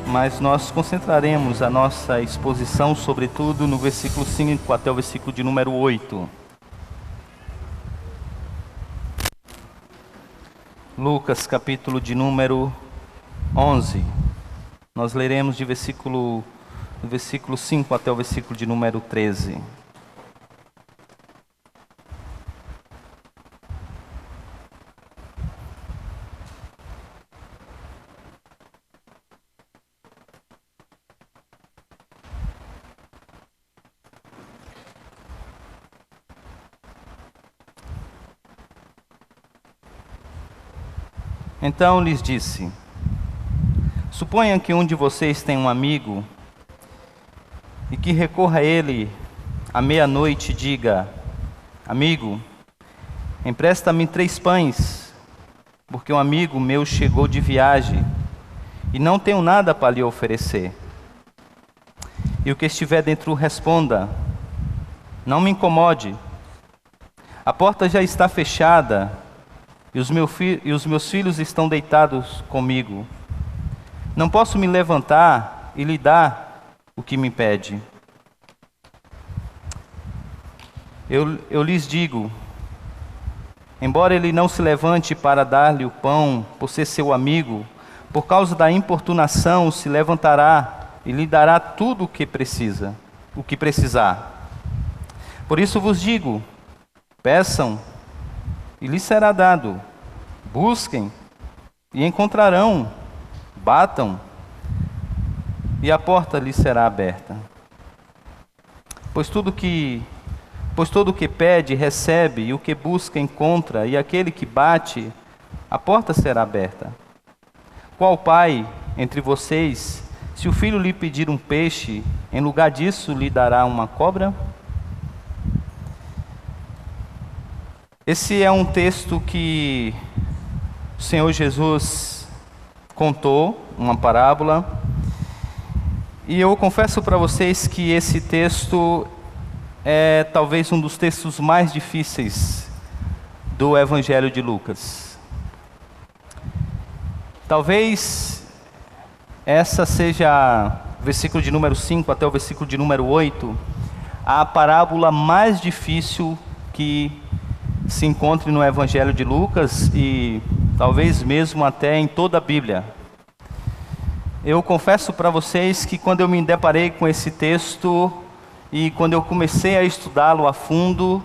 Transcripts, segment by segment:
mas nós concentraremos a nossa exposição, sobretudo, no versículo 5 até o versículo de número 8. Lucas, capítulo de número 11. Nós leremos do versículo 5 até o versículo de número 13. Então lhes disse: suponha que um de vocês tem um amigo e que recorra a ele à meia-noite e diga: amigo, empresta-me 3 pães, porque um amigo meu chegou de viagem e não tenho nada para lhe oferecer. E o que estiver dentro responda: não me incomode, a porta já está fechada e os meus filhos estão deitados comigo. Não posso me levantar e lhe dar o que me pede. Eu lhes digo, embora ele não se levante para dar-lhe o pão, por ser seu amigo, por causa da importunação se levantará e lhe dará tudo o que precisar. Por isso vos digo, peçam e lhes será dado, busquem e encontrarão, batam e a porta lhes será aberta. Pois todo o que pede, recebe, e o que busca, encontra, e aquele que bate, a porta será aberta. Qual pai entre vocês, se o filho lhe pedir um peixe, em lugar disso lhe dará uma cobra? Esse é um texto que o Senhor Jesus contou, uma parábola, e eu confesso para vocês que esse texto é talvez um dos textos mais difíceis do Evangelho de Lucas. Talvez essa seja, versículo de número 5 até o versículo de número 8, a parábola mais difícil que se encontre no Evangelho de Lucas e talvez mesmo até em toda a Bíblia. Eu confesso para vocês que quando eu me deparei com esse texto e quando eu comecei a estudá-lo a fundo,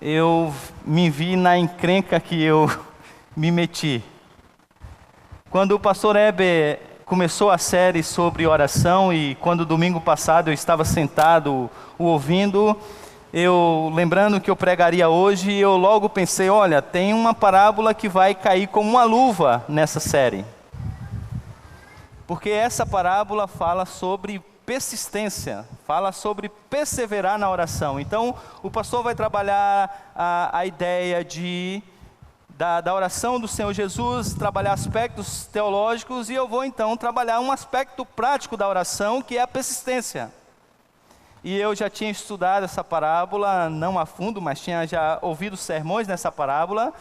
eu me vi na encrenca que eu me meti. Quando o pastor Heber começou a série sobre oração e quando domingo passado eu estava sentado o ouvindo, eu lembrando que eu pregaria hoje, eu logo pensei, olha, tem uma parábola que vai cair como uma luva nessa série. Porque essa parábola fala sobre persistência, fala sobre perseverar na oração. Então, o pastor vai trabalhar a ideia da oração do Senhor Jesus, trabalhar aspectos teológicos, e eu vou então trabalhar um aspecto prático da oração, que é a persistência. E eu já tinha estudado essa parábola, não a fundo, mas tinha já ouvido sermões nessa parábola.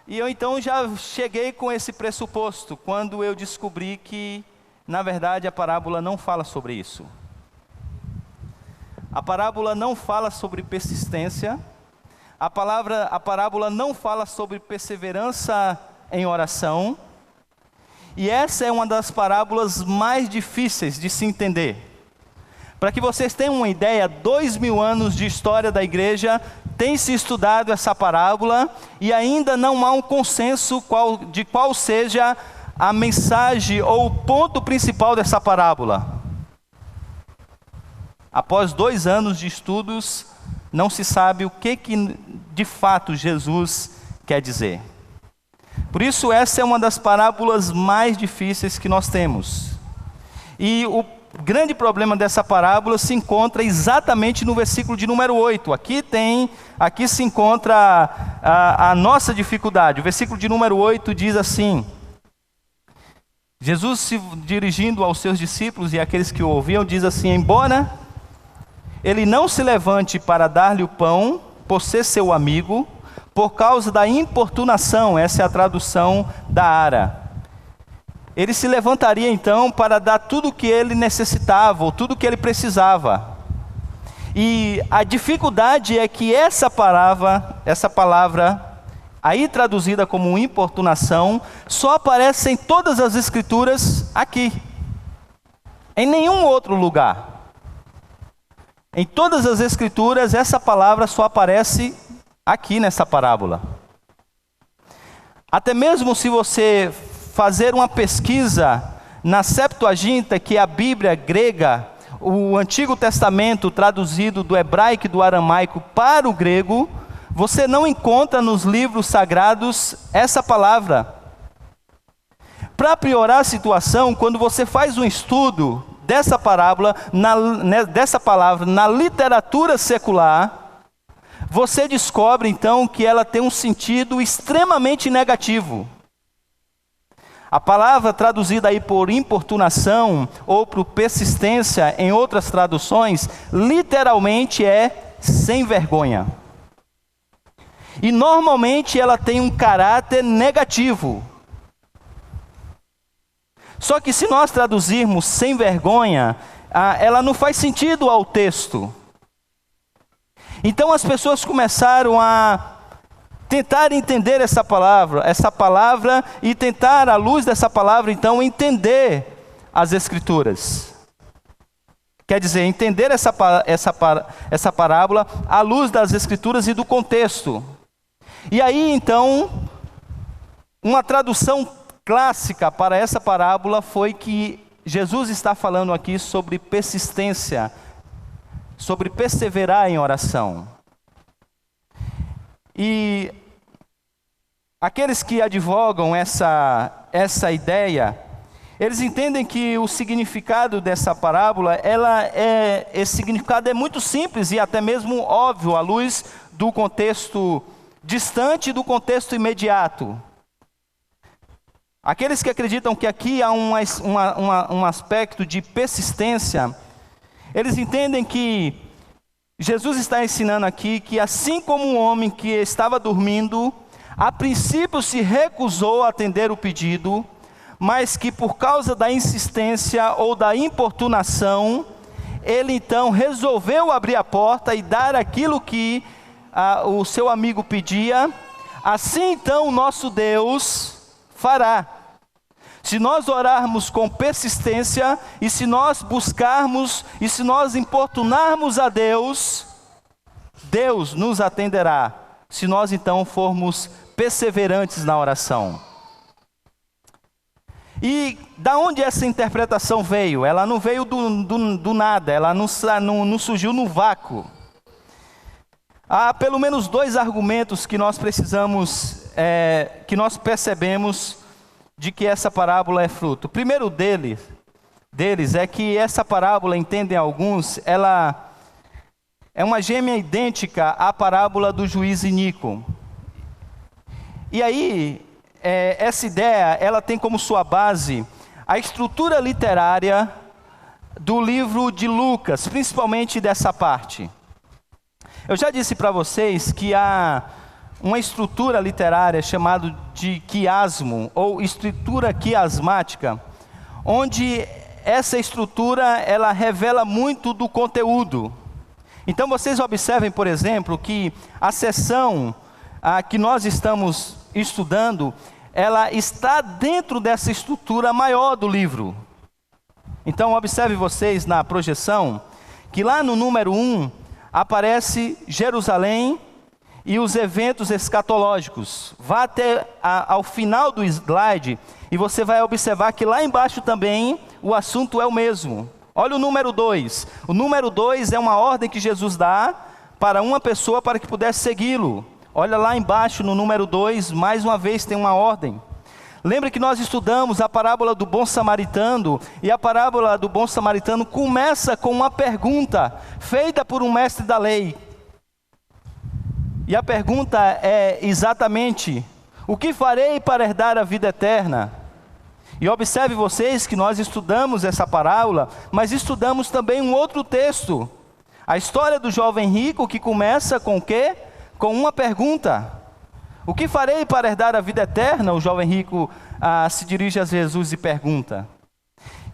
E eu então já cheguei com esse pressuposto, quando eu descobri que, na verdade, a parábola não fala sobre isso. A parábola não fala sobre persistência. A parábola não fala sobre perseverança em oração. E essa é uma das parábolas mais difíceis de se entender. Para que vocês tenham uma ideia, 2000 anos de história da igreja tem se estudado essa parábola e ainda não há um consenso de qual seja a mensagem ou o ponto principal dessa parábola. Após 2 anos de estudos, não se sabe o que de fato Jesus quer dizer. Por isso essa é uma das parábolas mais difíceis que nós temos. E o grande problema dessa parábola se encontra exatamente no versículo de número 8. Aqui se encontra a nossa dificuldade. O versículo de número 8 diz assim: Jesus, se dirigindo aos seus discípulos e àqueles que o ouviam, diz assim: embora ele não se levante para dar-lhe o pão, por ser seu amigo, por causa da importunação, essa é a tradução da Ara. ele se levantaria então para dar tudo o que ele necessitava, ou tudo o que ele precisava. E a dificuldade é que essa palavra, aí traduzida como importunação, só aparece em todas as Escrituras aqui, em nenhum outro lugar. Em todas as Escrituras, essa palavra só aparece aqui nessa parábola. Até mesmo se você fazer uma pesquisa na Septuaginta, que é a Bíblia grega, o Antigo Testamento traduzido do hebraico e do aramaico para o grego, você não encontra nos livros sagrados essa palavra. Para piorar a situação, quando você faz um estudo dessa parábola, dessa palavra na literatura secular, você descobre então que ela tem um sentido extremamente negativo. A palavra traduzida aí por importunação ou por persistência em outras traduções, literalmente é sem vergonha. E normalmente ela tem um caráter negativo. Só que se nós traduzirmos sem vergonha, ela não faz sentido ao texto. Então as pessoas começaram a tentar entender essa palavra e tentar, à luz dessa palavra, então, entender as Escrituras. Quer dizer, entender essa parábola à luz das Escrituras e do contexto. E aí, então, uma tradução clássica para essa parábola foi que Jesus está falando aqui sobre persistência, sobre perseverar em oração. E aqueles que advogam essa ideia, eles entendem que o significado dessa parábola, esse significado é muito simples e até mesmo óbvio, à luz do contexto distante e do contexto imediato. Aqueles que acreditam que aqui há um aspecto de persistência, eles entendem que Jesus está ensinando aqui que assim como um homem que estava dormindo, a princípio se recusou a atender o pedido, mas que por causa da insistência ou da importunação, ele então resolveu abrir a porta e dar aquilo que o seu amigo pedia. Assim então o nosso Deus fará. Se nós orarmos com persistência, e se nós buscarmos, e se nós importunarmos a Deus, Deus nos atenderá, se nós então formos perseverantes na oração. E da onde essa interpretação veio? Ela não veio do nada, ela não surgiu no vácuo. Há pelo menos dois argumentos que nós precisamos, que nós percebemos de que essa parábola é fruto. O primeiro deles é que essa parábola, entendem alguns, ela é uma gêmea idêntica à parábola do juiz iníquo. E aí, essa ideia, ela tem como sua base a estrutura literária do livro de Lucas, principalmente dessa parte. Eu já disse para vocês que há uma estrutura literária chamada de quiasmo, ou estrutura quiasmática, onde essa estrutura, ela revela muito do conteúdo. Então vocês observem, por exemplo, que a seção que nós estamos estudando, ela está dentro dessa estrutura maior do livro. Então observe vocês na projeção, que lá no número 1, aparece Jerusalém e os eventos escatológicos. Vá até ao final do slide e você vai observar que lá embaixo também o assunto é o mesmo. Olha o número 2. O número 2 é uma ordem que Jesus dá para uma pessoa para que pudesse segui-lo. Olha lá embaixo no número 2, mais uma vez tem uma ordem. Lembra que nós estudamos a parábola do bom samaritano, e a parábola do bom samaritano começa com uma pergunta feita por um mestre da lei. E a pergunta é exatamente: o que farei para herdar a vida eterna? E observe vocês que nós estudamos essa parábola, mas estudamos também um outro texto. A história do jovem rico, que começa com o quê? Com uma pergunta. O que farei para herdar a vida eterna? O jovem rico se dirige a Jesus e pergunta.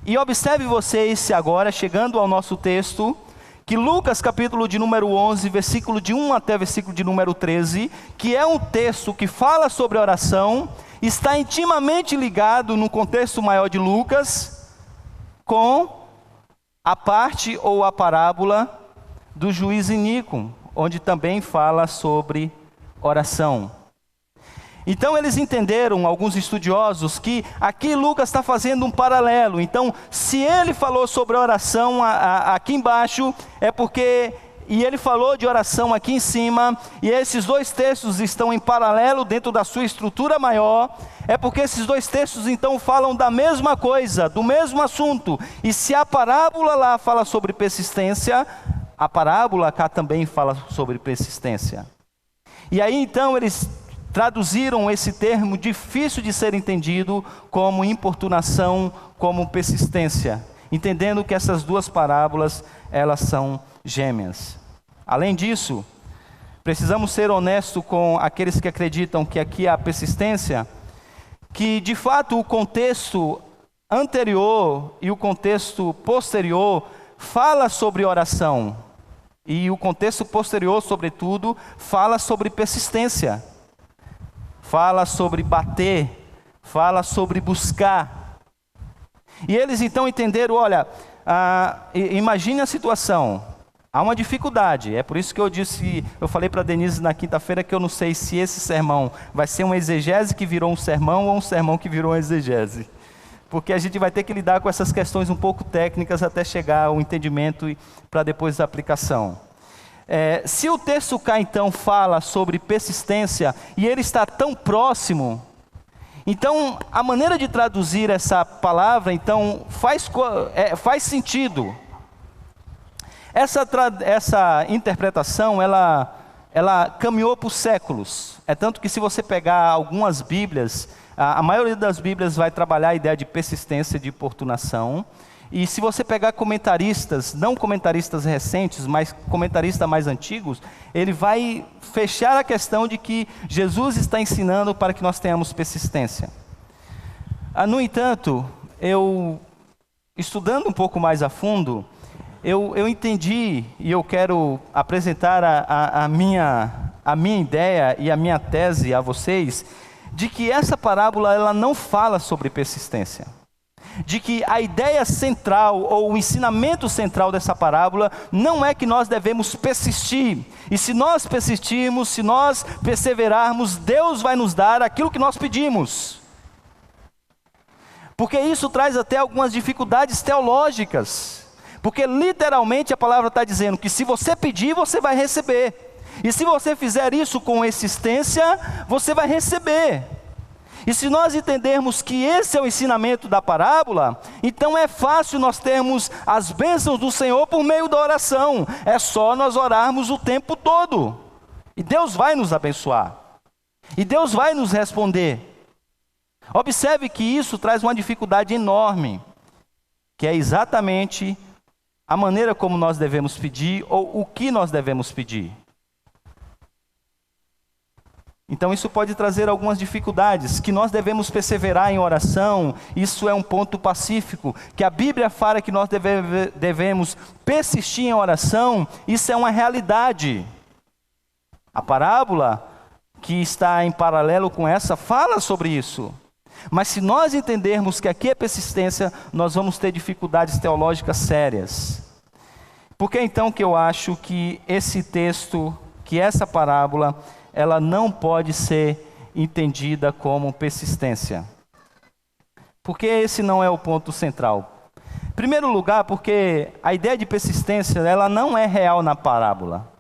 E observe vocês agora, chegando ao nosso texto, que Lucas capítulo de número 11, versículo de 1 até versículo de número 13, que é um texto que fala sobre oração, está intimamente ligado no contexto maior de Lucas, com a parte ou a parábola do juiz iníquo, onde também fala sobre oração. Então eles entenderam, alguns estudiosos, que aqui Lucas está fazendo um paralelo. Então, se ele falou sobre oração aqui embaixo, é porque, e ele falou de oração aqui em cima, e esses dois textos estão em paralelo dentro da sua estrutura maior, é porque esses dois textos então falam da mesma coisa, do mesmo assunto. E se a parábola lá fala sobre persistência, a parábola cá também fala sobre persistência. E aí então eles traduziram esse termo difícil de ser entendido como importunação, como persistência, entendendo que essas duas parábolas, elas são gêmeas. Além disso, precisamos ser honestos com aqueles que acreditam que aqui há persistência, que de fato o contexto anterior e o contexto posterior fala sobre oração, e o contexto posterior, sobretudo, fala sobre persistência. Fala sobre bater, fala sobre buscar. E eles então entenderam, olha, imagine a situação, há uma dificuldade, é por isso que eu falei para a Denise na quinta-feira que eu não sei se esse sermão vai ser uma exegese que virou um sermão ou um sermão que virou uma exegese. Porque a gente vai ter que lidar com essas questões um pouco técnicas até chegar ao entendimento e para depois a aplicação. Se o texto cá então fala sobre persistência e ele está tão próximo, então a maneira de traduzir essa palavra então faz sentido. Essa interpretação ela caminhou por séculos. É tanto que se você pegar algumas Bíblias, a maioria das Bíblias vai trabalhar a ideia de persistência, de importunação. E se você pegar comentaristas, não comentaristas recentes, mas comentaristas mais antigos, ele vai fechar a questão de que Jesus está ensinando para que nós tenhamos persistência. No entanto, estudando um pouco mais a fundo, eu entendi, e eu quero apresentar a minha ideia e a minha tese a vocês, de que essa parábola ela não fala sobre persistência. De que a ideia central ou o ensinamento central dessa parábola não é que nós devemos persistir. E se nós persistirmos, se nós perseverarmos, Deus vai nos dar aquilo que nós pedimos. Porque isso traz até algumas dificuldades teológicas. Porque literalmente a palavra está dizendo que se você pedir, você vai receber. E se você fizer isso com insistência, você vai receber. E se nós entendermos que esse é o ensinamento da parábola, então é fácil nós termos as bênçãos do Senhor por meio da oração. É só nós orarmos o tempo todo. E Deus vai nos abençoar. E Deus vai nos responder. Observe que isso traz uma dificuldade enorme, que é exatamente a maneira como nós devemos pedir ou o que nós devemos pedir. Então isso pode trazer algumas dificuldades, que nós devemos perseverar em oração, isso é um ponto pacífico, que a Bíblia fala que nós devemos persistir em oração, isso é uma realidade. A parábola, que está em paralelo com essa, fala sobre isso. Mas se nós entendermos que aqui é persistência, nós vamos ter dificuldades teológicas sérias. Por que então que eu acho que esse texto, que essa parábola, ela não pode ser entendida como persistência? Porque esse não é o ponto central. Em primeiro lugar, porque a ideia de persistência, ela não é real na parábola.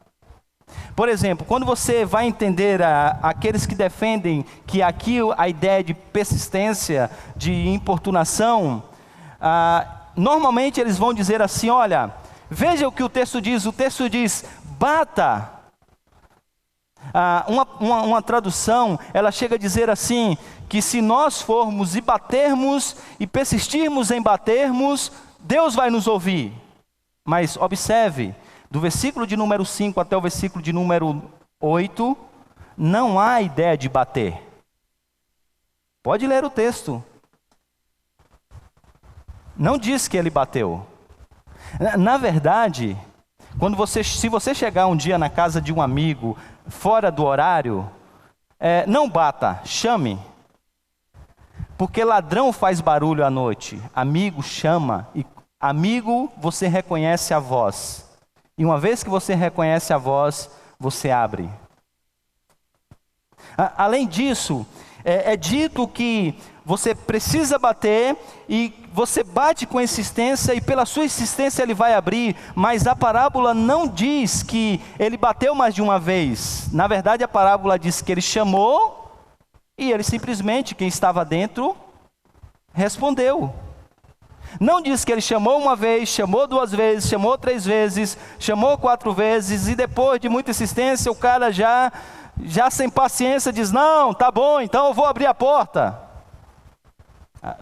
Por exemplo, quando você vai entender aqueles que defendem que aqui a ideia de persistência, de importunação, normalmente eles vão dizer assim, olha, veja o que o texto diz, bata. Uma tradução, ela chega a dizer assim, que se nós formos e batermos e persistirmos em batermos, Deus vai nos ouvir. Mas observe, do versículo de número 5 até o versículo de número 8, não há ideia de bater. Pode ler o texto. Não diz que ele bateu. Na verdade, se você chegar um dia na casa de um amigo, fora do horário, não bata, chame. Porque ladrão faz barulho à noite, amigo chama, e amigo você reconhece a voz. E uma vez que você reconhece a voz, você abre. Além disso, é dito que você precisa bater e você bate com insistência e pela sua insistência ele vai abrir, mas a parábola não diz que ele bateu mais de uma vez. Na verdade, a parábola diz que ele chamou e ele simplesmente, quem estava dentro, respondeu. Não diz que ele chamou uma vez, chamou 2 vezes, chamou 3 vezes, chamou 4 vezes e depois de muita insistência o cara já sem paciência diz, não, tá bom, então eu vou abrir a porta.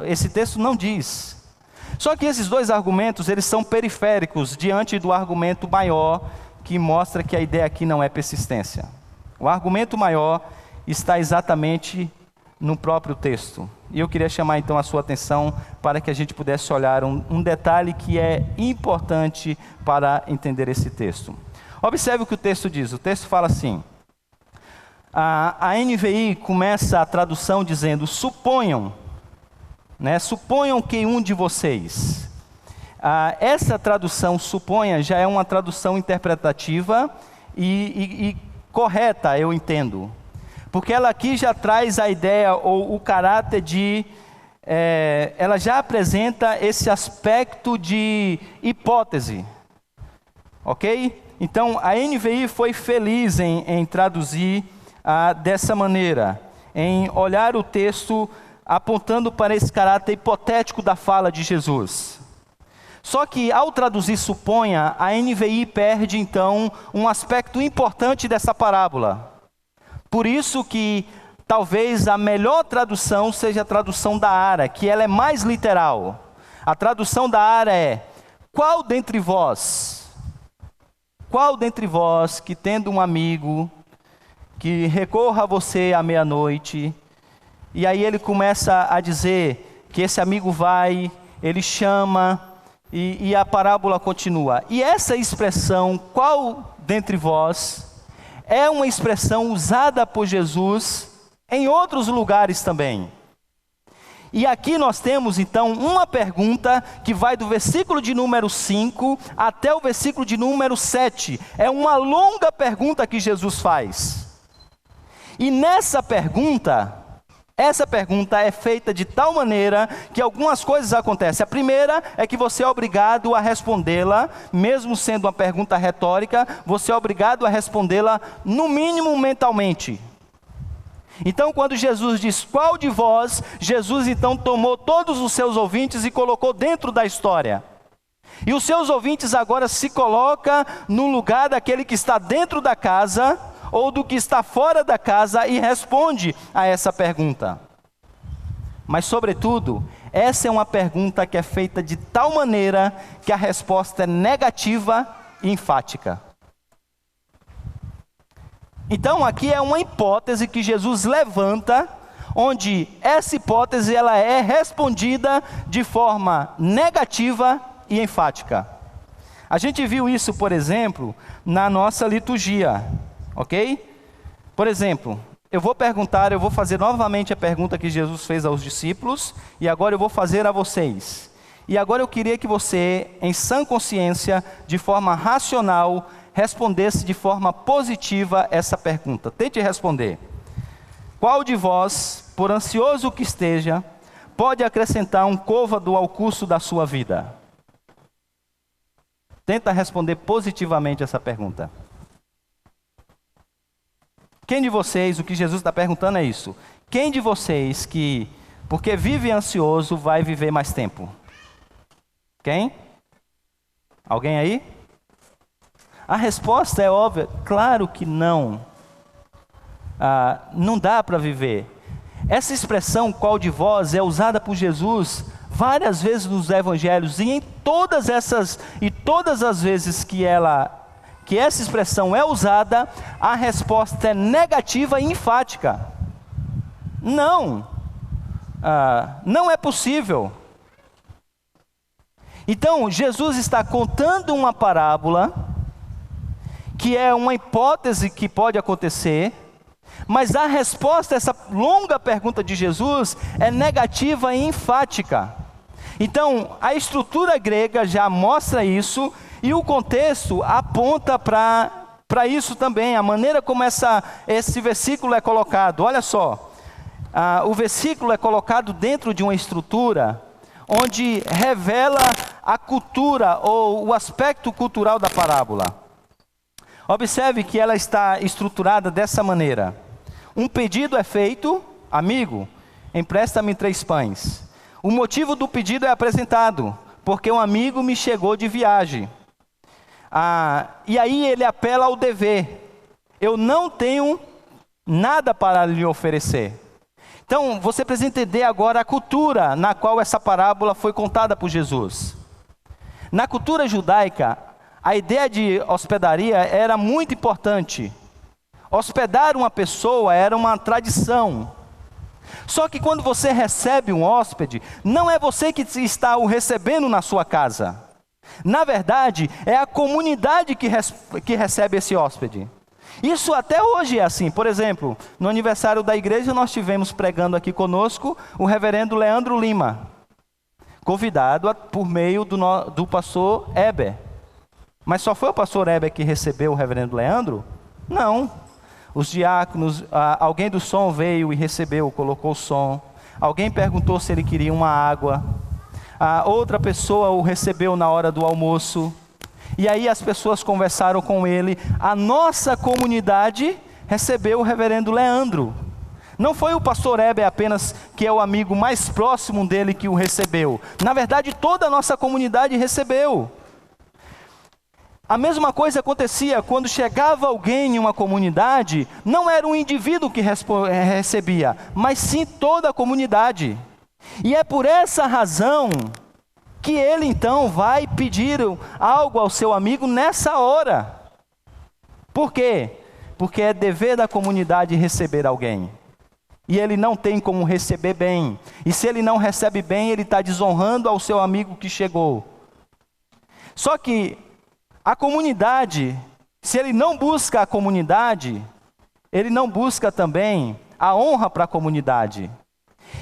Esse texto não diz. Só que esses 2 argumentos, eles são periféricos diante do argumento maior que mostra que a ideia aqui não é persistência. O argumento maior está exatamente no próprio texto. E eu queria chamar então a sua atenção para que a gente pudesse olhar um detalhe que é importante para entender esse texto. Observe o que o texto diz. O texto fala assim, a NVI começa a tradução dizendo, suponham, suponham que um de vocês. Essa tradução, suponha, já é uma tradução interpretativa e correta, eu entendo. Porque ela aqui já traz a ideia ou o caráter de... ela já apresenta esse aspecto de hipótese. Ok? Então, a NVI foi feliz em traduzir dessa maneira. Em olhar o texto apontando para esse caráter hipotético da fala de Jesus. Só que ao traduzir suponha, a NVI perde então um aspecto importante dessa parábola. Por isso que talvez a melhor tradução seja a tradução da Ara, que ela é mais literal. A tradução da Ara é, qual dentre vós que tendo um amigo que recorra a você à meia-noite, e aí ele começa a dizer que esse amigo vai, ele chama, e a parábola continua. E essa expressão, qual dentre vós, é uma expressão usada por Jesus em outros lugares também. E aqui nós temos então uma pergunta que vai do versículo de número 5 até o versículo de número 7. É uma longa pergunta que Jesus faz. E nessa pergunta, essa pergunta é feita de tal maneira que algumas coisas acontecem. A primeira é que você é obrigado a respondê-la, mesmo sendo uma pergunta retórica, você é obrigado a respondê-la no mínimo mentalmente. Então quando Jesus diz, qual de vós, Jesus então tomou todos os seus ouvintes e colocou dentro da história. E os seus ouvintes agora se colocam no lugar daquele que está dentro da casa, ou do que está fora da casa e responde a essa pergunta. Mas sobretudo, essa é uma pergunta que é feita de tal maneira que a resposta é negativa e enfática. Então aqui é uma hipótese que Jesus levanta, onde essa hipótese ela é respondida de forma negativa e enfática. A gente viu isso, por exemplo, na nossa liturgia. Ok? Por exemplo, eu vou fazer novamente a pergunta que Jesus fez aos discípulos, e agora eu vou fazer a vocês. E agora eu queria que você, em sã consciência, de forma racional, respondesse de forma positiva essa pergunta. Tente responder. Qual de vós, por ansioso que esteja, pode acrescentar um côvado ao curso da sua vida? Tenta responder positivamente essa pergunta. Quem de vocês, o que Jesus está perguntando é isso. Quem de vocês que, porque vive ansioso, vai viver mais tempo? Quem? Alguém aí? A resposta é óbvia, claro que não. Não dá para viver. Essa expressão, qual de vós, é usada por Jesus várias vezes nos evangelhos, e em todas as vezes que essa expressão é usada, a resposta é negativa e enfática. Não, Não é possível. Então, Jesus está contando uma parábola, que é uma hipótese que pode acontecer, mas a resposta a essa longa pergunta de Jesus é negativa e enfática. Então, a estrutura grega já mostra isso, e o contexto aponta para isso também, a maneira como esse versículo é colocado. Olha só, o versículo é colocado dentro de uma estrutura onde revela a cultura ou o aspecto cultural da parábola. Observe que ela está estruturada dessa maneira. Um pedido é feito: amigo, empresta-me 3 pães. O motivo do pedido é apresentado: porque um amigo me chegou de viagem. E aí ele apela ao dever: eu não tenho nada para lhe oferecer. Então, você precisa entender agora a cultura na qual essa parábola foi contada por Jesus. Na cultura judaica, a ideia de hospedaria era muito importante. Hospedar uma pessoa era uma tradição. Só que quando você recebe um hóspede, não é você que está o recebendo na sua casa. Na verdade, é a comunidade que recebe esse hóspede. Isso até hoje é assim. Por exemplo, no aniversário da igreja, nós tivemos pregando aqui conosco o reverendo Leandro Lima, convidado por meio do pastor Heber. Mas só foi o pastor Heber que recebeu o reverendo Leandro? Não. Os diáconos, alguém do som veio e recebeu, colocou o som. Alguém perguntou se ele queria uma água. Outra pessoa o recebeu na hora do almoço. E aí as pessoas conversaram com ele. A nossa comunidade recebeu o reverendo Leandro. Não foi o pastor Heber apenas, que é o amigo mais próximo dele, que o recebeu. Na verdade, toda a nossa comunidade recebeu. A mesma coisa acontecia quando chegava alguém em uma comunidade. Não era um indivíduo que recebia, mas sim toda a comunidade. E é por essa razão que ele então vai pedir algo ao seu amigo nessa hora. Por quê? Porque é dever da comunidade receber alguém. E ele não tem como receber bem. E se ele não recebe bem, ele está desonrando ao seu amigo que chegou. Só que a comunidade, se ele não busca a comunidade, ele não busca também a honra para a comunidade.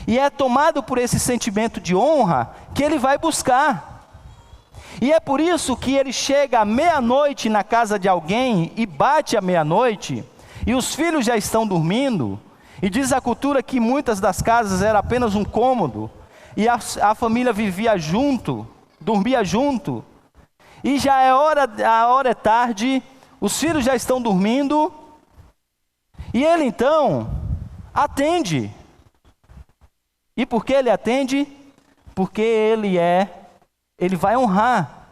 E é tomado por esse sentimento de honra que ele vai buscar. E é por isso que ele chega à meia-noite na casa de alguém e bate à meia-noite, e os filhos já estão dormindo, e diz a cultura que muitas das casas era apenas um cômodo, e a família vivia junto, dormia junto, e já a hora é tarde, os filhos já estão dormindo, e ele então atende. E por que ele atende? Porque ele vai honrar.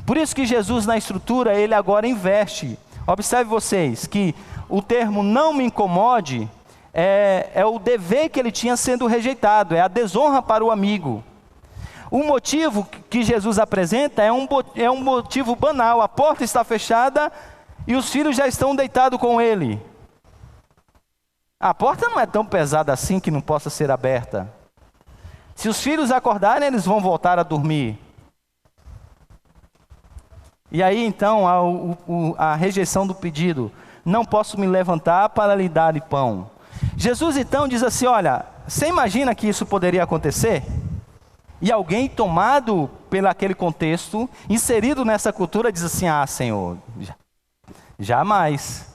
Por isso que Jesus, na estrutura, ele agora investe. Observe vocês que o termo não me incomode é o dever que ele tinha sendo rejeitado, é a desonra para o amigo. O motivo que Jesus apresenta é um motivo banal: a porta está fechada e os filhos já estão deitados com ele. A porta não é tão pesada assim que não possa ser aberta. Se os filhos acordarem, eles vão voltar a dormir. E aí então a rejeição do pedido: não posso me levantar para lhe dar pão. Jesus então diz assim: olha, você imagina que isso poderia acontecer? E alguém tomado pelo aquele contexto, inserido nessa cultura, diz assim: Senhor, jamais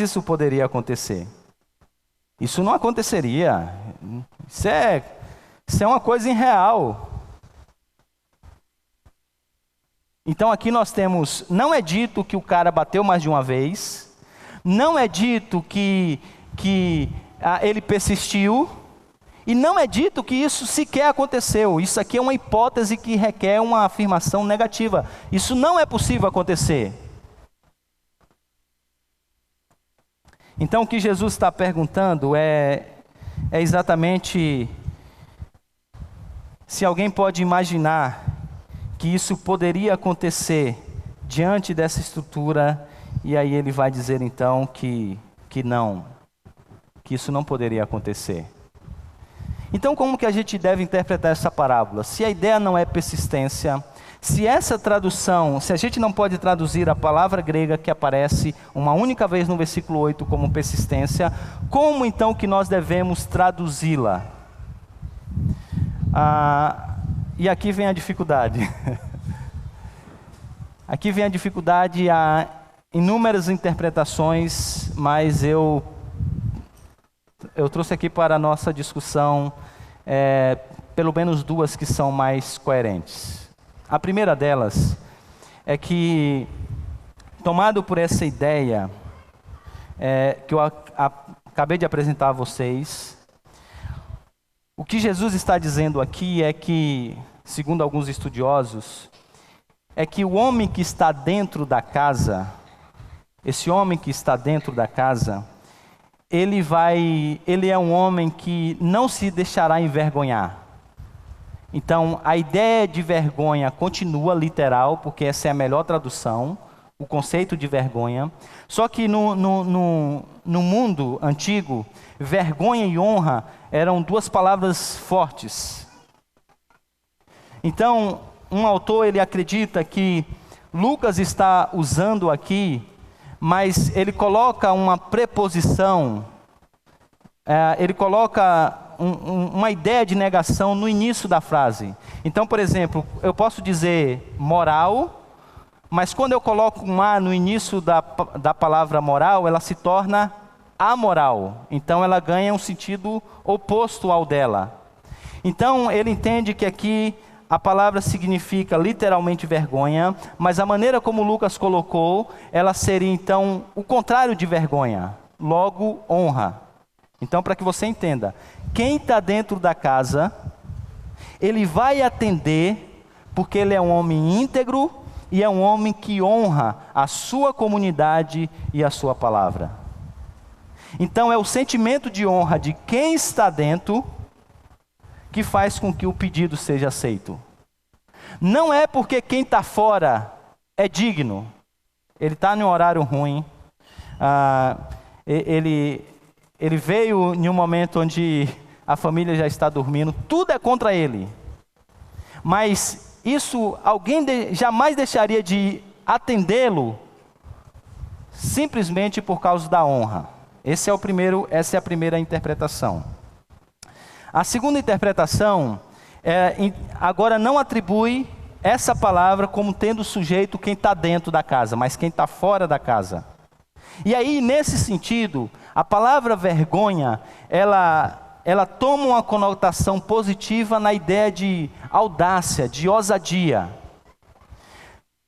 isso poderia acontecer. Isso não aconteceria. Isso é uma coisa irreal. Então aqui nós temos, não é dito que o cara bateu mais de uma vez, não é dito que ele persistiu, e não é dito que isso sequer aconteceu. Isso aqui é uma hipótese que requer uma afirmação negativa. Isso não é possível acontecer. Então o que Jesus está perguntando é exatamente se alguém pode imaginar que isso poderia acontecer diante dessa estrutura, e aí ele vai dizer então que não, que isso não poderia acontecer. Então, como que a gente deve interpretar essa parábola? Se a ideia não é persistência, se essa tradução, se a gente não pode traduzir a palavra grega que aparece uma única vez no versículo 8 como persistência, como então que nós devemos traduzi-la? E aqui vem a dificuldade. Aqui vem a dificuldade, há inúmeras interpretações, mas eu trouxe aqui para a nossa discussão pelo menos duas que são mais coerentes. A primeira delas é que, tomado por essa ideia que eu acabei de apresentar a vocês, o que Jesus está dizendo aqui é que, segundo alguns estudiosos, é que o homem que está dentro da casa, esse homem que está dentro da casa, ele é um homem que não se deixará envergonhar. Então, a ideia de vergonha continua literal, porque essa é a melhor tradução, o conceito de vergonha. Só que no mundo antigo, vergonha e honra eram duas palavras fortes. Então, um autor ele acredita que Lucas está usando aqui, mas ele coloca uma preposição, ele coloca uma ideia de negação no início da frase. Então, por exemplo, eu posso dizer moral, mas quando eu coloco um A no início da palavra moral, ela se torna amoral. Então, ela ganha um sentido oposto ao dela. Então, ele entende que aqui a palavra significa literalmente vergonha, mas a maneira como Lucas colocou, ela seria então o contrário de vergonha, logo honra. Então, para que você entenda, quem está dentro da casa, ele vai atender, porque ele é um homem íntegro e é um homem que honra a sua comunidade e a sua palavra. Então, é o sentimento de honra de quem está dentro que faz com que o pedido seja aceito. Não é porque quem está fora é digno. Ele está em um horário ruim. Ele veio em um momento onde a família já está dormindo. Tudo é contra ele. Mas isso, alguém jamais deixaria de atendê-lo simplesmente por causa da honra. Essa é a primeira interpretação. A segunda interpretação agora não atribui essa palavra como tendo sujeito quem está dentro da casa, mas quem está fora da casa. E aí, nesse sentido, a palavra vergonha, ela toma uma conotação positiva na ideia de audácia, de ousadia.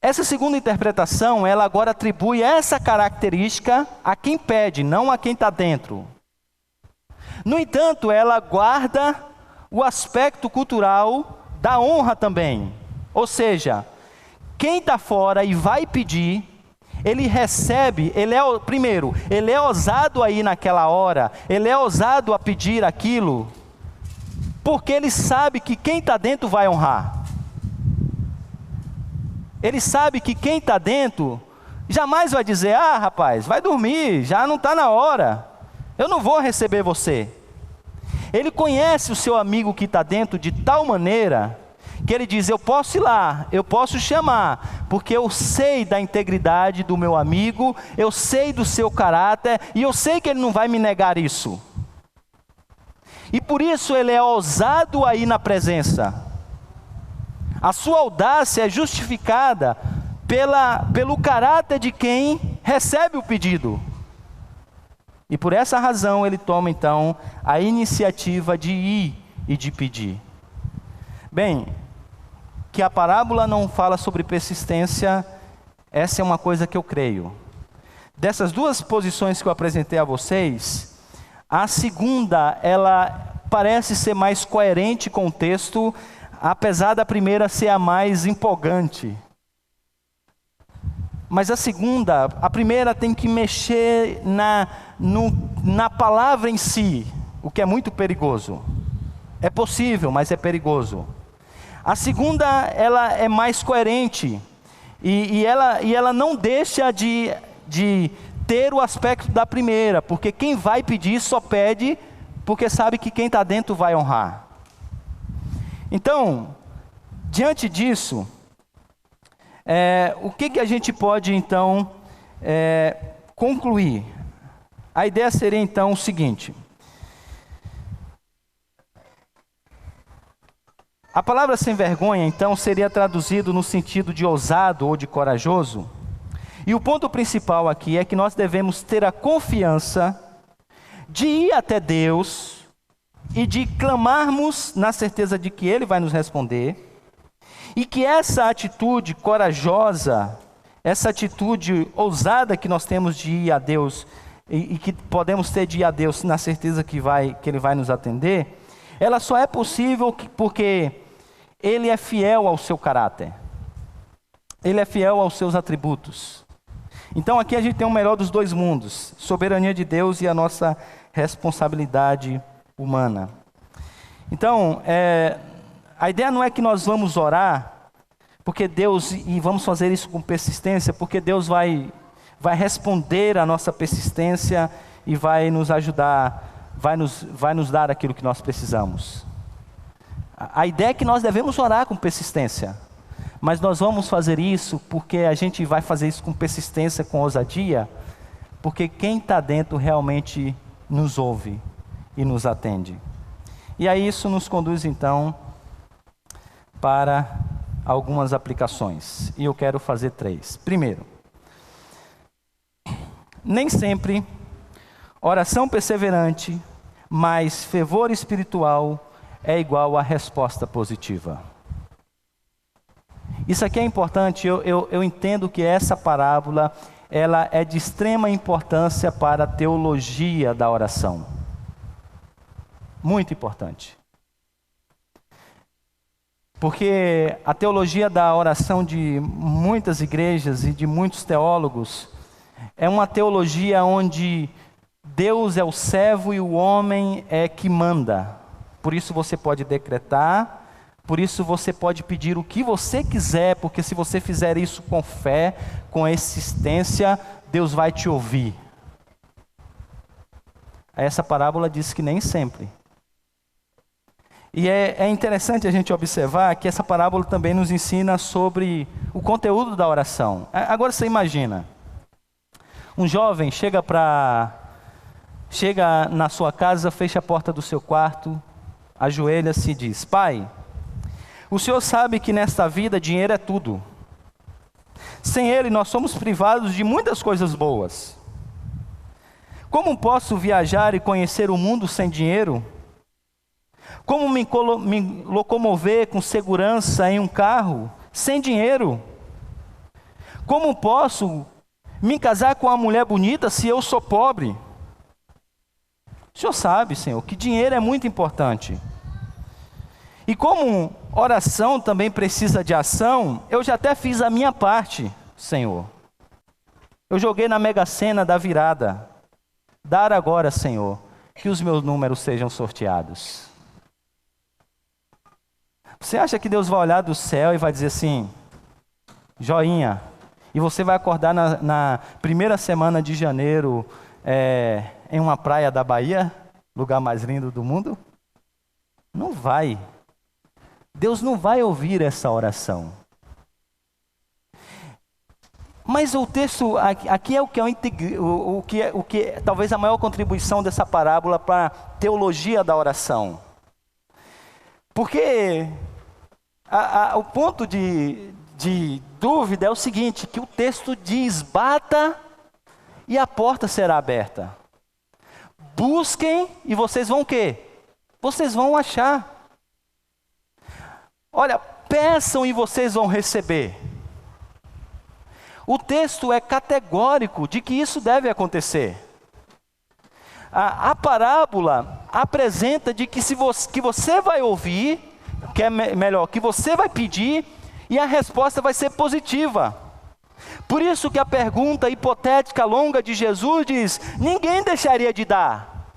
Essa segunda interpretação, ela agora atribui essa característica a quem pede, não a quem está dentro. No entanto, ela guarda o aspecto cultural da honra também. Ou seja, quem está fora e vai pedir, ele recebe, primeiro, ele é ousado aí naquela hora, ele é ousado a pedir aquilo, porque ele sabe que quem está dentro vai honrar. Ele sabe que quem está dentro jamais vai dizer, rapaz, vai dormir, já não está na hora, eu não vou receber você. Ele conhece o seu amigo que está dentro de tal maneira que ele diz, eu posso ir lá, eu posso chamar, porque eu sei da integridade do meu amigo, eu sei do seu caráter, e eu sei que ele não vai me negar isso. E por isso ele é ousado aí na presença. A sua audácia é justificada pelo caráter de quem recebe o pedido. E por essa razão ele toma então a iniciativa de ir e de pedir. Bem, que a parábola não fala sobre persistência, essa é uma coisa que eu creio. Dessas duas posições que eu apresentei a vocês, a segunda, ela parece ser mais coerente com o texto, apesar da primeira ser a mais empolgante. Mas a primeira tem que mexer na palavra em si, o que é muito perigoso. É possível, mas é perigoso. A segunda, ela é mais coerente, e ela não deixa de ter o aspecto da primeira, porque quem vai pedir só pede porque sabe que quem está dentro vai honrar. Então, diante disso, o que a gente pode então concluir? A ideia seria então o seguinte: a palavra sem vergonha então seria traduzido no sentido de ousado ou de corajoso. E o ponto principal aqui é que nós devemos ter a confiança de ir até Deus e de clamarmos na certeza de que Ele vai nos responder, e que essa atitude corajosa, essa atitude ousada que nós temos de ir a Deus, e que podemos ter de ir a Deus na certeza que Ele vai nos atender, ela só é possível porque Ele é fiel ao seu caráter, Ele é fiel aos seus atributos. Então aqui a gente tem o melhor dos dois mundos, soberania de Deus e a nossa responsabilidade humana. Então, a ideia não é que nós vamos orar, porque Deus, e vamos fazer isso com persistência, porque Deus vai responder à nossa persistência e vai nos ajudar, vai nos dar aquilo que nós precisamos. A ideia é que nós devemos orar com persistência, mas nós vamos fazer isso porque a gente vai fazer isso com persistência, com ousadia, porque quem está dentro realmente nos ouve e nos atende. E aí isso nos conduz então para algumas aplicações, e eu quero fazer 3. Primeiro, nem sempre oração perseverante mais fervor espiritual é igual a resposta positiva. Isso aqui é importante. Eu entendo que essa parábola ela é de extrema importância para a teologia da oração. Muito importante. Porque a teologia da oração de muitas igrejas e de muitos teólogos é uma teologia onde Deus é o servo e o homem é que manda. Por isso você pode decretar, por isso você pode pedir o que você quiser, porque se você fizer isso com fé, com insistência, Deus vai te ouvir. Essa parábola diz que nem sempre. E é interessante a gente observar que essa parábola também nos ensina sobre o conteúdo da oração. Agora você imagina, um jovem chega na sua casa, fecha a porta do seu quarto, ajoelha-se e diz: Pai, o Senhor sabe que nesta vida dinheiro é tudo. Sem Ele nós somos privados de muitas coisas boas. Como posso viajar e conhecer o mundo sem dinheiro? Como me locomover com segurança em um carro sem dinheiro? Como posso me casar com uma mulher bonita se eu sou pobre? O Senhor sabe, Senhor, que dinheiro é muito importante. E como oração também precisa de ação, eu já até fiz a minha parte, Senhor. Eu joguei na Mega Sena da virada. Dar agora, Senhor, que os meus números sejam sorteados. Você acha que Deus vai olhar do céu e vai dizer assim, joinha, e você vai acordar na primeira semana de janeiro em uma praia da Bahia, lugar mais lindo do mundo? Não vai. Deus não vai ouvir essa oração. Mas o texto aqui é o que é talvez a maior contribuição dessa parábola para a teologia da oração. Porque o ponto de dúvida é o seguinte, que o texto diz: bata e a porta será aberta. Busquem e vocês vão o quê? Vocês vão achar. Olha, peçam e vocês vão receber. O texto é categórico de que isso deve acontecer. A parábola apresenta de que que você vai ouvir, que é melhor, que você vai pedir e a resposta vai ser positiva. Por isso que a pergunta hipotética longa de Jesus diz: ninguém deixaria de dar.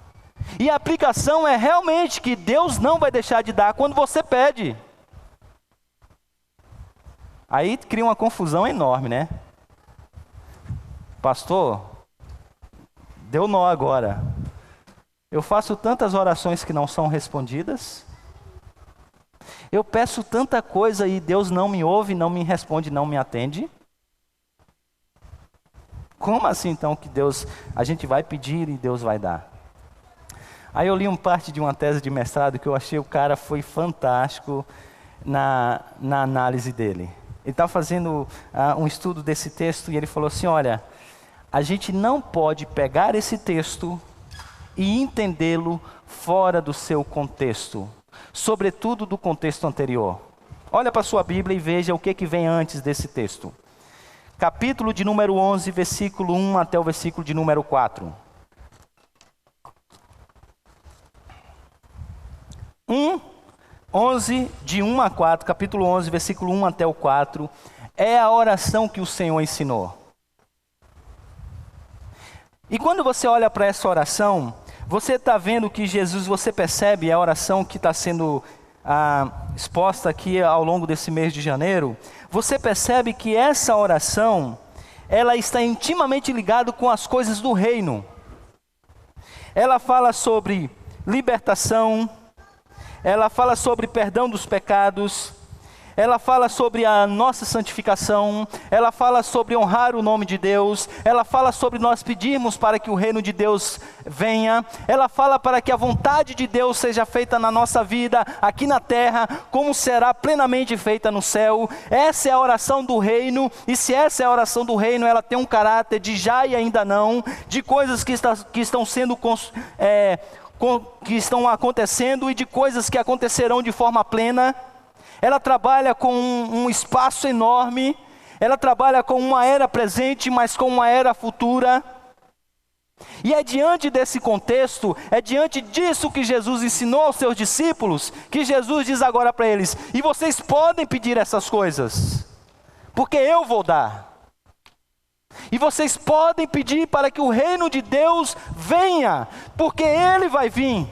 E a aplicação é realmente que Deus não vai deixar de dar quando você pede. Aí cria uma confusão enorme, né? Pastor, deu nó agora. Eu faço tantas orações que não são respondidas. Eu peço tanta coisa e Deus não me ouve, não me responde, não me atende. Como assim então que a gente vai pedir e Deus vai dar? Aí eu li parte de uma tese de mestrado que eu achei o cara foi fantástico na análise dele. Ele estava fazendo um estudo desse texto e ele falou assim, olha, a gente não pode pegar esse texto e entendê-lo fora do seu contexto, sobretudo do contexto anterior. Olha para a sua Bíblia e veja o que vem antes desse texto. Capítulo de número 11, versículo 1 até o versículo de número 4. 11, de 1 a 4, capítulo 11, versículo 1 até o 4, é a oração que o Senhor ensinou. E quando você olha para essa oração, você está vendo que Jesus, você percebe a oração que está sendo exposta aqui ao longo desse mês de janeiro, você percebe que essa oração, ela está intimamente ligada com as coisas do reino. Ela fala sobre libertação, ela fala sobre perdão dos pecados, ela fala sobre a nossa santificação, ela fala sobre honrar o nome de Deus, ela fala sobre nós pedirmos para que o reino de Deus venha, ela fala para que a vontade de Deus seja feita na nossa vida, aqui na terra, como será plenamente feita no céu. Essa é a oração do reino, e se essa é a oração do reino, ela tem um caráter de já e ainda não, de coisas que estão sendo que estão acontecendo e de coisas que acontecerão de forma plena. Ela trabalha com um espaço enorme, ela trabalha com uma era presente, mas com uma era futura. E é diante desse contexto, é diante disso que Jesus ensinou aos seus discípulos, que Jesus diz agora para eles, e vocês podem pedir essas coisas, porque eu vou dar. E vocês podem pedir para que o reino de Deus venha, porque Ele vai vir.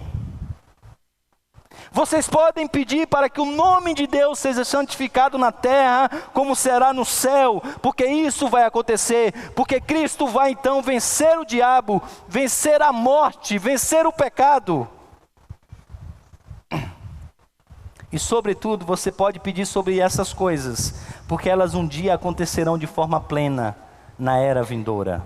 Vocês podem pedir para que o nome de Deus seja santificado na terra, como será no céu, porque isso vai acontecer, porque Cristo vai então vencer o diabo, vencer a morte, vencer o pecado. E sobretudo você pode pedir sobre essas coisas, porque elas um dia acontecerão de forma plena na era vindoura.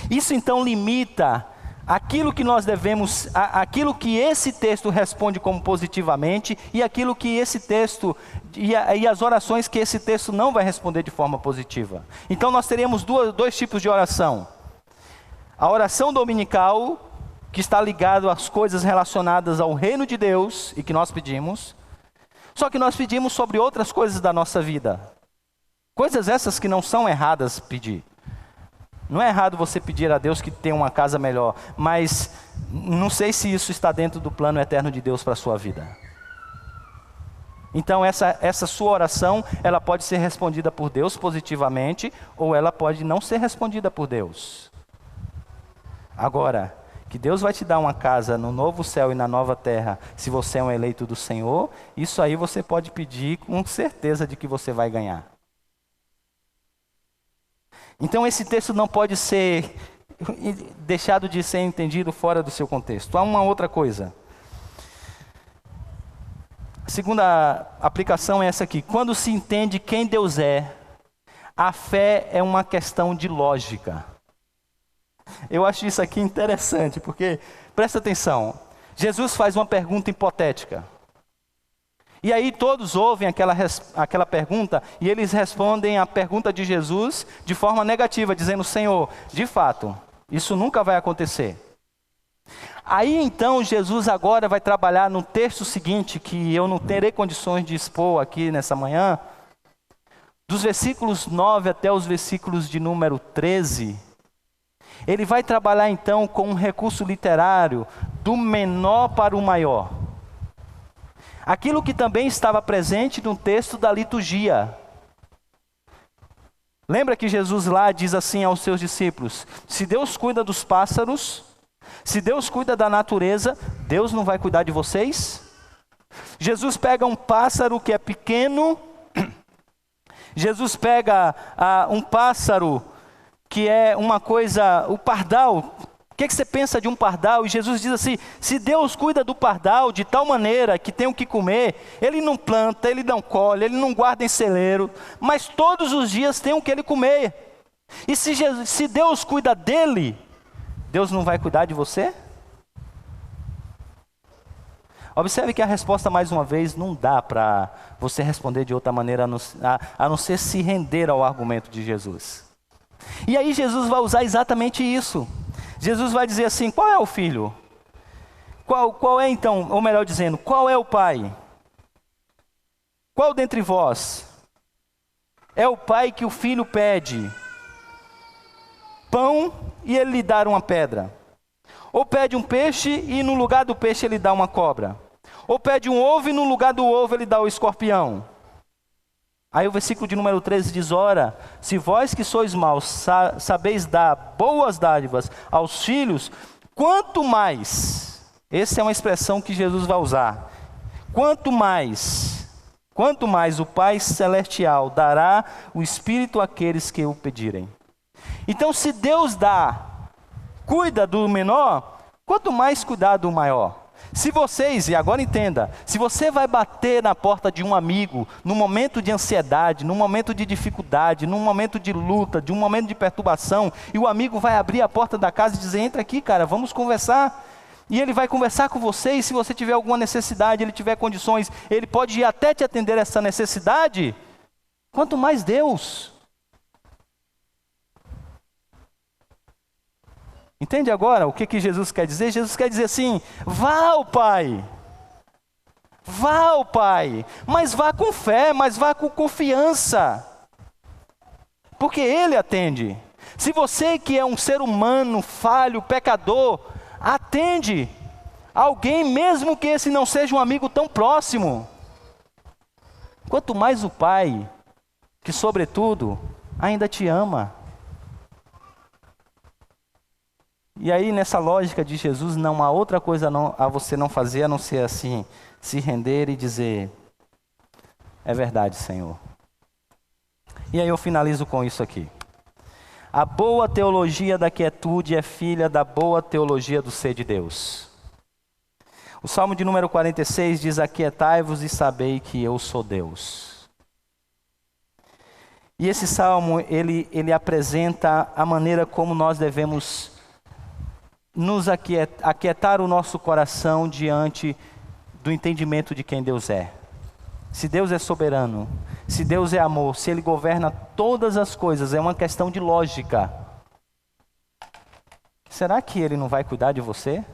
Isso então limita aquilo que nós devemos, aquilo que esse texto responde como positivamente, e aquilo que esse texto, e as orações que esse texto não vai responder de forma positiva. Então nós teremos dois tipos de oração. A oração dominical, que está ligado às coisas relacionadas ao reino de Deus, e que nós pedimos, só que nós pedimos sobre outras coisas da nossa vida. Coisas essas que não são erradas pedir. Não é errado você pedir a Deus que tenha uma casa melhor, mas não sei se isso está dentro do plano eterno de Deus para a sua vida. Então essa sua oração, ela pode ser respondida por Deus positivamente, ou ela pode não ser respondida por Deus. Agora, que Deus vai te dar uma casa no novo céu e na nova terra, se você é um eleito do Senhor, isso aí você pode pedir com certeza de que você vai ganhar. Então esse texto não pode ser deixado de ser entendido fora do seu contexto. Há uma outra coisa. A segunda aplicação é essa aqui. Quando se entende quem Deus é, a fé é uma questão de lógica. Eu acho isso aqui interessante, porque, presta atenção, Jesus faz uma pergunta hipotética. E aí todos ouvem aquela pergunta e eles respondem a pergunta de Jesus de forma negativa, dizendo, Senhor, de fato, isso nunca vai acontecer. Aí então Jesus agora vai trabalhar no texto seguinte, que eu não terei condições de expor aqui nessa manhã, dos versículos 9 até os versículos de número 13, ele vai trabalhar então com um recurso literário do menor para o maior. Aquilo que também estava presente no texto da liturgia. Lembra que Jesus lá diz assim aos seus discípulos, se Deus cuida dos pássaros, se Deus cuida da natureza, Deus não vai cuidar de vocês? Jesus pega um pássaro que é pequeno, Jesus pega um pássaro que é uma coisa, o pardal, que você pensa de um pardal? E Jesus diz assim: se Deus cuida do pardal de tal maneira que tem o que comer, Ele não planta, Ele não colhe, Ele não guarda em celeiro, mas todos os dias tem o que Ele comer. E se Deus cuida dele, Deus não vai cuidar de você? Observe que a resposta, mais uma vez, não dá para você responder de outra maneira a não ser se render ao argumento de Jesus. E aí Jesus vai usar exatamente isso. Jesus vai dizer assim: qual é o filho? Qual é então, ou melhor dizendo, qual é o pai? Qual dentre vós é o pai que o filho pede pão e ele lhe dá uma pedra? Ou pede um peixe e no lugar do peixe ele dá uma cobra? Ou pede um ovo e no lugar do ovo ele dá o escorpião? Aí o versículo de número 13 diz: ora, se vós que sois maus sabeis dar boas dádivas aos filhos, quanto mais, essa é uma expressão que Jesus vai usar, quanto mais o Pai Celestial dará o Espírito àqueles que o pedirem. Então, se Deus cuida do menor, quanto mais cuidar do maior. Se vocês, e agora entenda, se você vai bater na porta de um amigo, num momento de ansiedade, num momento de dificuldade, num momento de luta, de um momento de perturbação, e o amigo vai abrir a porta da casa e dizer: entra aqui, cara, vamos conversar. E ele vai conversar com você, e se você tiver alguma necessidade, ele tiver condições, ele pode ir até te atender essa necessidade. Quanto mais Deus. Entende agora o que Jesus quer dizer? Jesus quer dizer assim: vá ao Pai, mas vá com fé, mas vá com confiança, porque Ele atende. Se você que é um ser humano, falho, pecador, atende alguém, mesmo que esse não seja um amigo tão próximo, quanto mais o Pai, que sobretudo ainda te ama. E aí, nessa lógica de Jesus, não há outra coisa a você não fazer a não ser assim, se render e dizer: é verdade, Senhor. E aí eu finalizo com isso aqui. A boa teologia da quietude é filha da boa teologia do ser de Deus. O Salmo de número 46 diz: aquietai-vos e sabei que eu sou Deus. E esse salmo, ele apresenta a maneira como nós devemos nos aquietar o nosso coração diante do entendimento de quem Deus é. Se Deus é soberano, se Deus é amor, se Ele governa todas as coisas, é uma questão de lógica. Será que Ele não vai cuidar de você?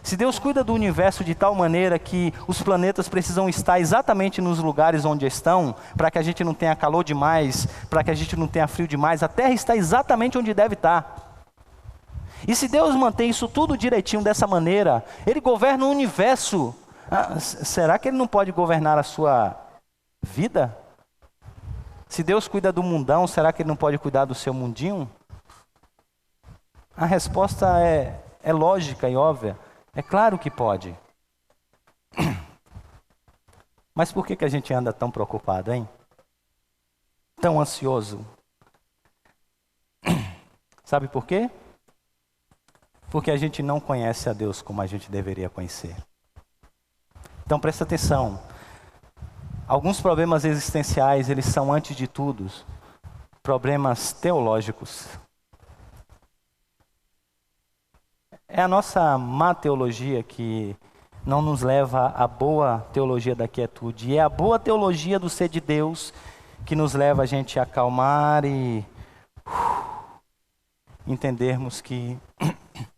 Se Deus cuida do universo de tal maneira que os planetas precisam estar exatamente nos lugares onde estão, para que a gente não tenha calor demais, para que a gente não tenha frio demais, a Terra está exatamente onde deve estar. E se Deus mantém isso tudo direitinho dessa maneira, Ele governa o universo. Será que Ele não pode governar a sua vida? Se Deus cuida do mundão, será que Ele não pode cuidar do seu mundinho? A resposta é lógica e óbvia. É claro que pode. Mas por que a gente anda tão preocupado, hein? Tão ansioso? Sabe por quê? Porque a gente não conhece a Deus como a gente deveria conhecer. Então presta atenção. Alguns problemas existenciais, eles são, antes de tudo, problemas teológicos. É a nossa má teologia que não nos leva à boa teologia da quietude. E é a boa teologia do ser de Deus que nos leva a gente a acalmar e entendermos que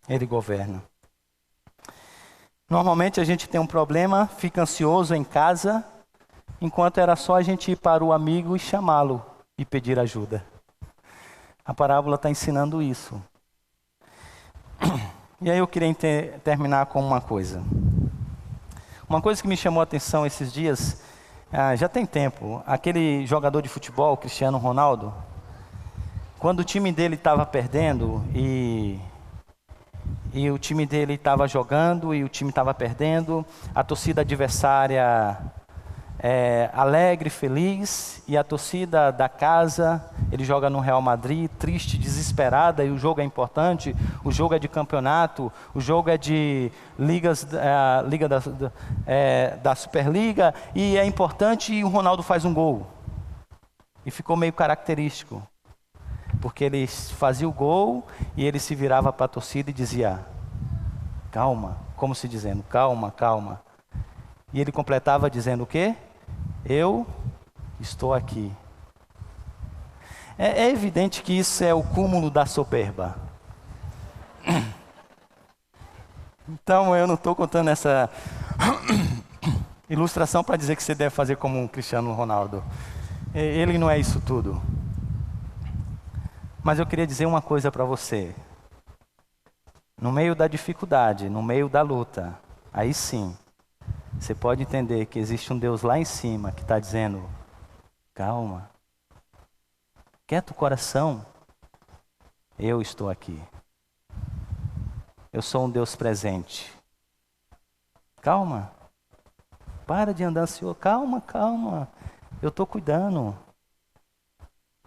Ele governa. Normalmente a gente tem um problema, fica ansioso em casa, enquanto era só a gente ir para o amigo e chamá-lo e pedir ajuda. A parábola está ensinando isso. E aí eu queria terminar com uma coisa. Uma coisa que me chamou a atenção esses dias, já tem tempo, aquele jogador de futebol, Cristiano Ronaldo, quando o time dele estava perdendo e o time dele estava jogando e o time estava perdendo, a torcida adversária alegre, feliz, e a torcida da casa, ele joga no Real Madrid, triste, desesperada, e o jogo é importante, o jogo é de campeonato, o jogo é de liga da Superliga, e é importante, e o Ronaldo faz um gol. E ficou meio característico, porque ele fazia o gol, e ele se virava para a torcida e dizia, calma, como se dizendo, calma, calma. E ele completava dizendo o quê? Eu estou aqui. É evidente que isso é o cúmulo da soberba. Então eu não estou contando essa ilustração para dizer que você deve fazer como um Cristiano Ronaldo. Ele não é isso tudo. Mas eu queria dizer uma coisa para você. No meio da dificuldade, no meio da luta, aí sim, você pode entender que existe um Deus lá em cima que está dizendo, calma, quieta o coração, eu estou aqui. Eu sou um Deus presente. Calma, para de andar ansioso, calma, calma, eu estou cuidando.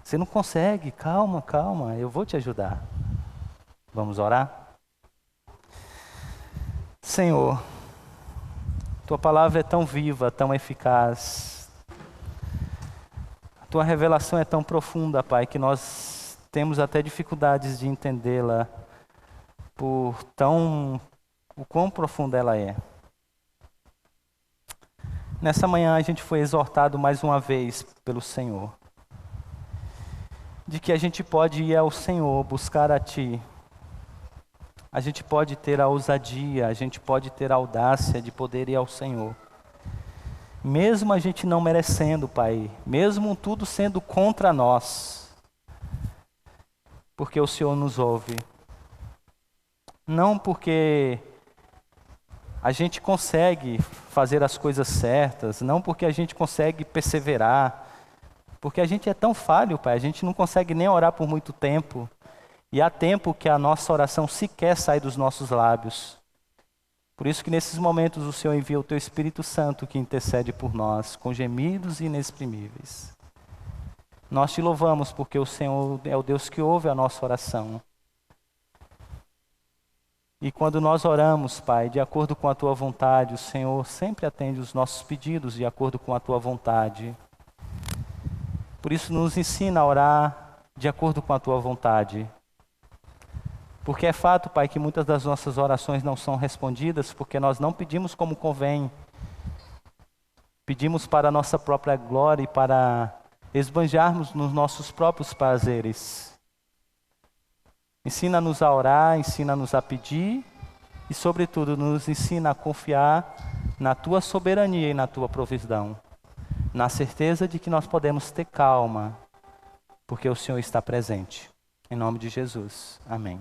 Você não consegue, calma, calma, eu vou te ajudar. Vamos orar? Senhor, Tua palavra é tão viva, tão eficaz. A Tua revelação é tão profunda, Pai, que nós temos até dificuldades de entendê-la o quão profunda ela é. Nessa manhã a gente foi exortado mais uma vez pelo Senhor, de que a gente pode ir ao Senhor, buscar a Ti. A gente pode ter a ousadia, a gente pode ter a audácia de poder ir ao Senhor. Mesmo a gente não merecendo, Pai, mesmo tudo sendo contra nós, porque o Senhor nos ouve. Não porque a gente consegue fazer as coisas certas, não porque a gente consegue perseverar, porque a gente é tão falho, Pai, a gente não consegue nem orar por muito tempo. E há tempo que a nossa oração sequer sai dos nossos lábios. Por isso que nesses momentos o Senhor envia o Teu Espírito Santo que intercede por nós, com gemidos inexprimíveis. Nós Te louvamos porque o Senhor é o Deus que ouve a nossa oração. E quando nós oramos, Pai, de acordo com a Tua vontade, o Senhor sempre atende os nossos pedidos de acordo com a Tua vontade. Por isso nos ensina a orar de acordo com a Tua vontade. Porque é fato, Pai, que muitas das nossas orações não são respondidas porque nós não pedimos como convém. Pedimos para a nossa própria glória e para esbanjarmos nos nossos próprios prazeres. Ensina-nos a orar, ensina-nos a pedir e, sobretudo, nos ensina a confiar na Tua soberania e na Tua provisão. Na certeza de que nós podemos ter calma, porque o Senhor está presente. Em nome de Jesus. Amém.